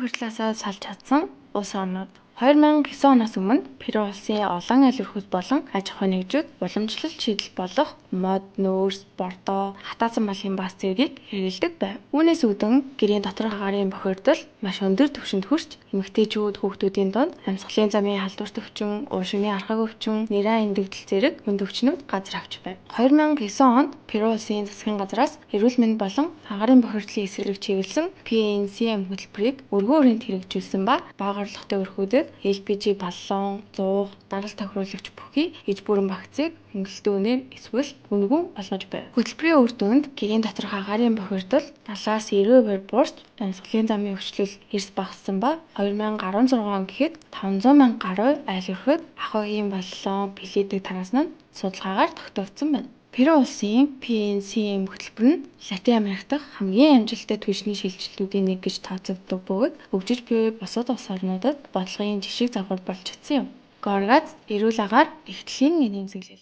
бохирдлаасаа салж чадсан улс орнууд 2009 оноос өмнө Перу улсын олон аль өрхөд болон аж ахуй нэгжүүд уламжлалт шийдэл болох мод, нөөц, бордоо, хатаасан малын бас зэргийг хэрэглэдэг байв. Үүнээс үүдэн гэрийн доторх агаарын бохирдол маш өндөр түвшинд хүрч эмэгтэйчүүд хүүхдүүдийн дунд амьсгалын замын халдварт өвчин, уушигны архаг өвчин, нэрийн эндэгдэл зэрэг хүнд өвчнүүд газар авч байв. 2009 онд Перу улсын засгийн газраас эрүүл мэнд болон агаарын бохирдлын эсрэг чиглэсэн PNCM хөтөлбөрийг өргөн хүрээнд хэрэгжүүлсэн ба бага орлоготой өрхүүдэд LPG баллон, зуух, дарал тохируулагч бүхий иж бүрэн багцыг хөнгөлөлтөө үнээр эсвэл үнэгүй олгож байв. Хөтөлбөрийн үр дүнд гэрийн доторх агаарын бохирдол 70-90% буурч амьсгалын замын өвчлөл эрс багассан ба 2016 он гэхэд 500 мянга гаруй айл өрхөд ахуйн баллон бэлээдэг тараасан нь судалгаагаар тогтоогдсон байна. Перу улсын PNCM хөтөлбөр нь Латин Америк дахь хамгийн амжилттай түвшний шилжилтүүдийн нэг гэж тооцогддог бөгөөд хөгжиж буй бусад улс орнуудад бодлогын жишиг загвар болж чадсан юм. Горгац эрүүл агаар эрхтлийн нэмсэглэл